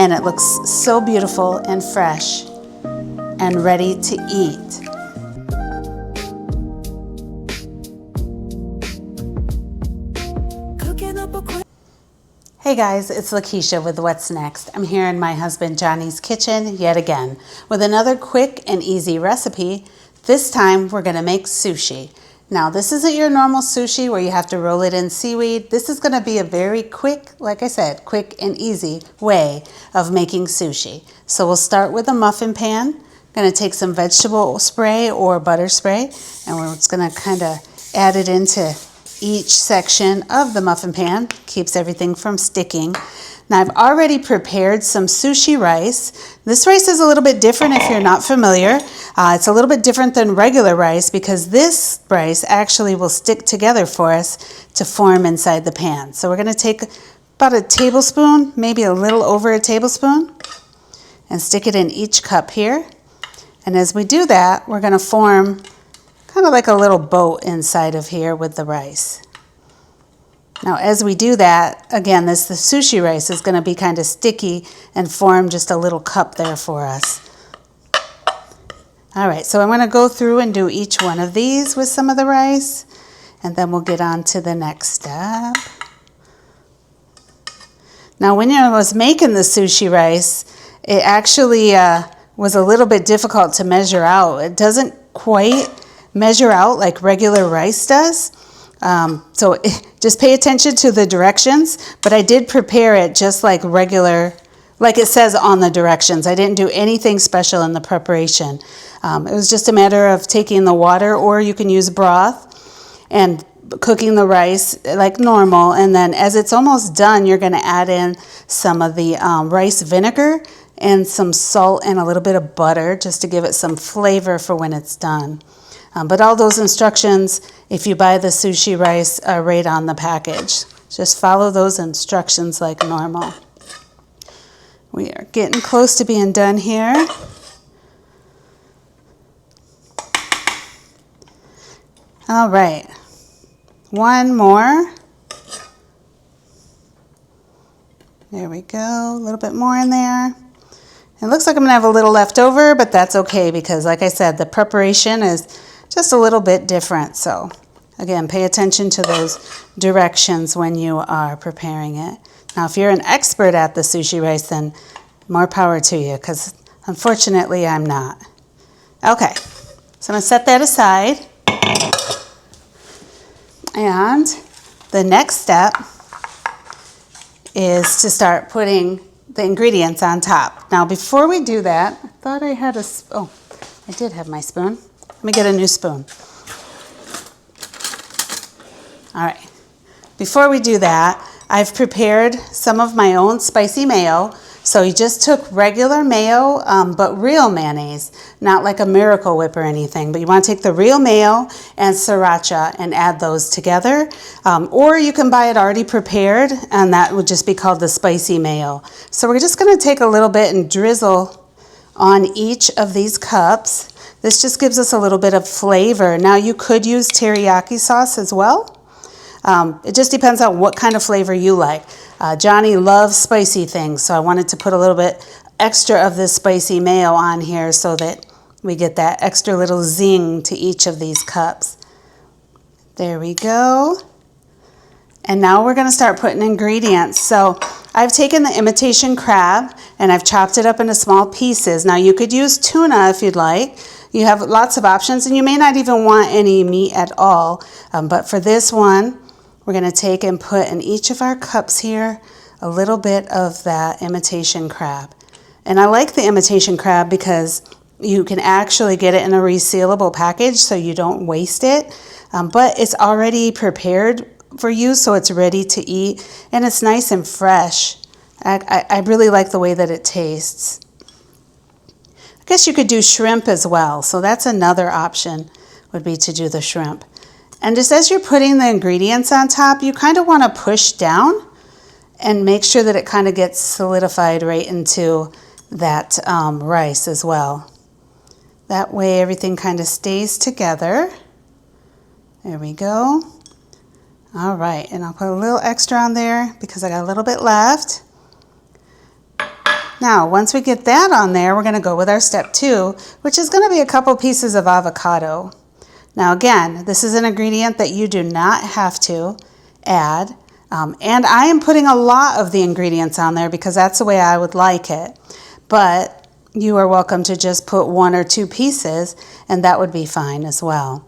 and it looks so beautiful and fresh and ready to eat. Hey guys, it's Lakysha with What's Next. I'm here in my husband Johnny's kitchen yet again with another quick and easy recipe. This time we're going to make sushi. Now this isn't your normal sushi where you have to roll it in seaweed. This is going to be a very quick, like I said, quick and easy way of making sushi. So we'll start with a muffin pan. I'm going to take some vegetable spray or butter spray and we're just going to kind of add it into each section of the muffin pan. Keeps everything from sticking. Now I've already prepared some sushi rice. This rice is a little bit different if you're not familiar. It's a little bit different than regular rice because this rice actually will stick together for us to form inside the pan. So we're going to take about a tablespoon, maybe a little over a tablespoon, and stick it in each cup here. And as we do that, we're going to form kind of like a little boat inside of here with the rice. Now as we do that, again, the sushi rice is going to be kind of sticky and form just a little cup there for us. All right, so I'm going to go through and do each one of these with some of the rice, and then we'll get on to the next step. Now when I was making the sushi rice, it actually was a little bit difficult to measure out. It doesn't quite measure out like regular rice does. So just pay attention to the directions, but I did prepare it just like regular, like it says on the directions. I didn't do anything special in the preparation. It was just a matter of taking the water, or you can use broth, and cooking the rice like normal. And then as it's almost done, you're going to add in some of the rice vinegar and some salt and a little bit of butter just to give it some flavor for when it's done. But all those instructions, if you buy the sushi rice, are right on the package. Just follow those instructions like normal. We are getting close to being done here. All right, one more. There we go, a little bit more in there. It looks like I'm gonna have a little left over, but that's okay because like I said, the preparation is just a little bit different. So again, pay attention to those directions when you are preparing it. Now, if you're an expert at the sushi rice, then more power to you, because unfortunately I'm not. Okay, so I'm gonna set that aside. And the next step is to start putting the ingredients on top. Now, before we do that, I thought I had I did have my spoon. Let me get a new spoon. All right, before we do that, I've prepared some of my own spicy mayo. So you just took regular mayo, but real mayonnaise, not like a Miracle Whip or anything, but you want to take the real mayo and sriracha and add those together. Or you can buy it already prepared, and that would just be called the spicy mayo. So we're just going to take a little bit and drizzle on each of these cups. This just gives us a little bit of flavor. Now you could use teriyaki sauce as well. It just depends on what kind of flavor you like. Johnny loves spicy things, so I wanted to put a little bit extra of this spicy mayo on here so that we get that extra little zing to each of these cups. There we go. And now we're going to start putting ingredients. So I've taken the imitation crab and I've chopped it up into small pieces. Now you could use tuna if you'd like. You have lots of options, and you may not even want any meat at all. But for this one, we're going to take and put in each of our cups here a little bit of that imitation crab. And I like the imitation crab because you can actually get it in a resealable package so you don't waste it. But it's already prepared for you, so it's ready to eat, and it's nice and fresh. I really like the way that it tastes. I guess you could do shrimp as well, so that's another option, would be to do the shrimp. And just as you're putting the ingredients on top, you kind of want to push down and make sure that it kind of gets solidified right into that rice as well. That way everything kind of stays together. There we go. All right, and I'll put a little extra on there because I got a little bit left. Now, once we get that on there, we're going to go with our step 2, which is going to be a couple pieces of avocado. Now, again, this is an ingredient that you do not have to add. And I am putting a lot of the ingredients on there because that's the way I would like it. But you are welcome to just put 1 or 2 pieces, and that would be fine as well.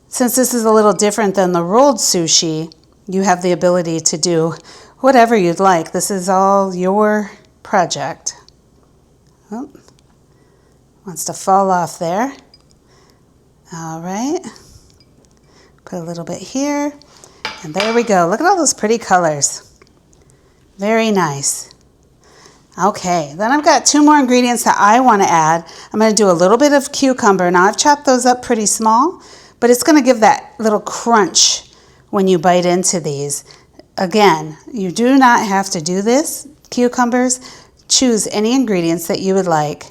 Since this is a little different than the rolled sushi, you have the ability to do whatever you'd like. This is all your project. Oh, wants to fall off there. All right. Put a little bit here. And there we go. Look at all those pretty colors. Very nice. Okay, then I've got 2 more ingredients that I want to add. I'm going to do a little bit of cucumber. Now I've chopped those up pretty small, but it's going to give that little crunch when you bite into these. Again, you do not have to do this. Cucumbers, choose any ingredients that you would like.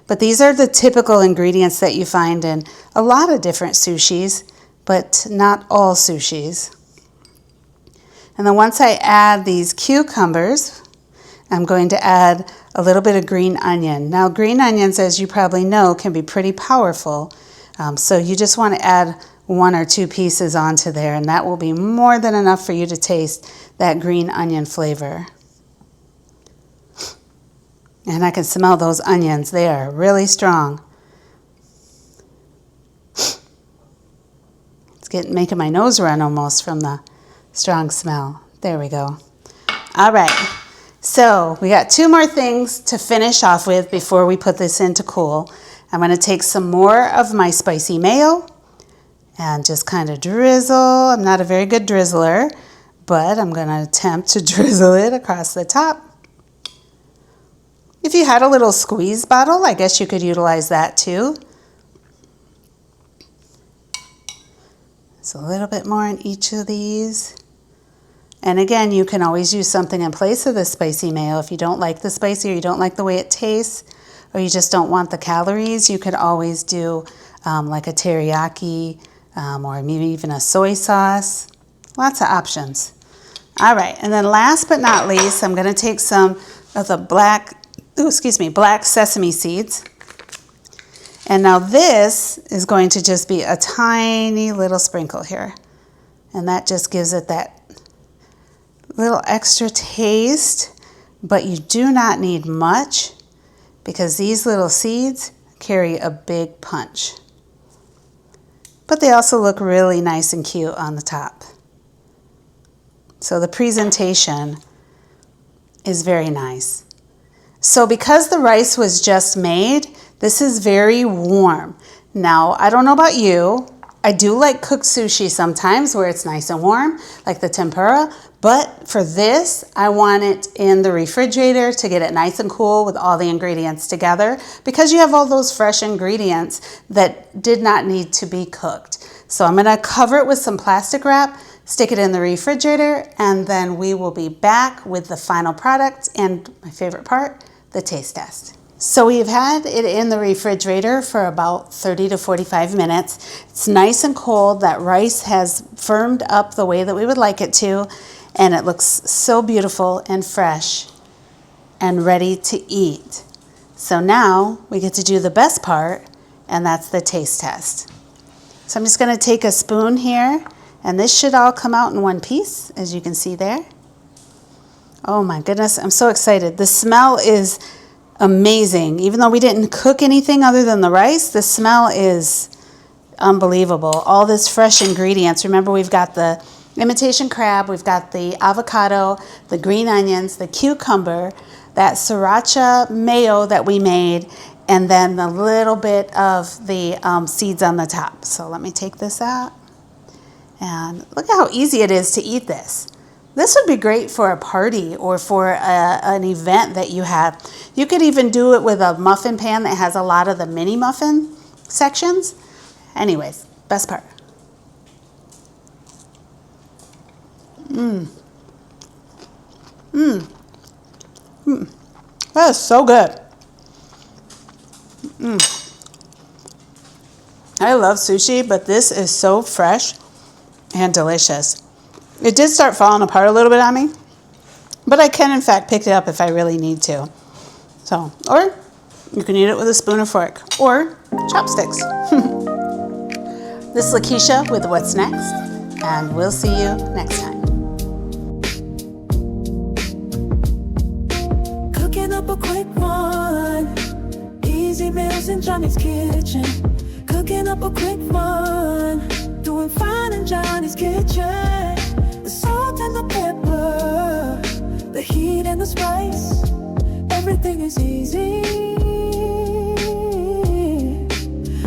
But these are the typical ingredients that you find in a lot of different sushis, but not all sushis. And then once I add these cucumbers, I'm going to add a little bit of green onion. Now, green onions, as you probably know, can be pretty powerful. So you just want to add 1 or 2 pieces onto there, and that will be more than enough for you to taste that green onion flavor. And I can smell those onions. They are really strong. It's making my nose run almost from the strong smell. There we go. All right. So we got 2 more things to finish off with before we put this in to cool. I'm going to take some more of my spicy mayo and just kind of drizzle. I'm not a very good drizzler, but I'm going to attempt to drizzle it across the top. If you had a little squeeze bottle, I guess you could utilize that too. So a little bit more in each of these. And again, you can always use something in place of the spicy mayo. If you don't like the spicy or you don't like the way it tastes, or you just don't want the calories, you could always do like a teriyaki or maybe even a soy sauce. Lots of options. All right, and then last but not least, I'm going to take some of the black sesame seeds. And now this is going to just be a tiny little sprinkle here. And that just gives it that little extra taste, but you do not need much because these little seeds carry a big punch. But they also look really nice and cute on the top. So the presentation is very nice. So because the rice was just made, this is very warm. Now, I don't know about you. I do like cooked sushi sometimes where it's nice and warm, like the tempura. But for this, I want it in the refrigerator to get it nice and cool with all the ingredients together because you have all those fresh ingredients that did not need to be cooked. So I'm going to cover it with some plastic wrap, stick it in the refrigerator, and then we will be back with the final product and my favorite part, the taste test. So we've had it in the refrigerator for about 30 to 45 minutes. It's nice and cold. That rice has firmed up the way that we would like it to, and it looks so beautiful and fresh and ready to eat. So now we get to do the best part, and that's the taste test. So I'm just going to take a spoon here, and this should all come out in one piece, as you can see there. Oh my goodness, I'm so excited. The smell is amazing. Even though we didn't cook anything other than the rice, the smell is unbelievable. All this fresh ingredients. Remember, we've got the imitation crab, we've got the avocado, the green onions, the cucumber, that sriracha mayo that we made, and then the little bit of the seeds on the top. So let me take this out. And look at how easy it is to eat this. This would be great for a party or for an event that you have. You could even do it with a muffin pan that has a lot of the mini muffin sections. Anyways, best part. That is so good. I love sushi, but this is so fresh and delicious. It did start falling apart a little bit on me, but I can in fact pick it up if I really need to. So, or you can eat it with a spoon or fork or chopsticks. This is Lakysha with What's Next, and we'll see you next time. Cooking up a quick one, easy meals in Johnny's kitchen. Cooking up a quick one, doing fine in Johnny's kitchen. The salt and the pepper, the heat and the spice, everything is easy.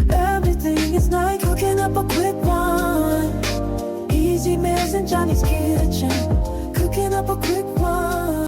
Everything is nice. Cooking up a quick one, easy meals in Johnny's kitchen.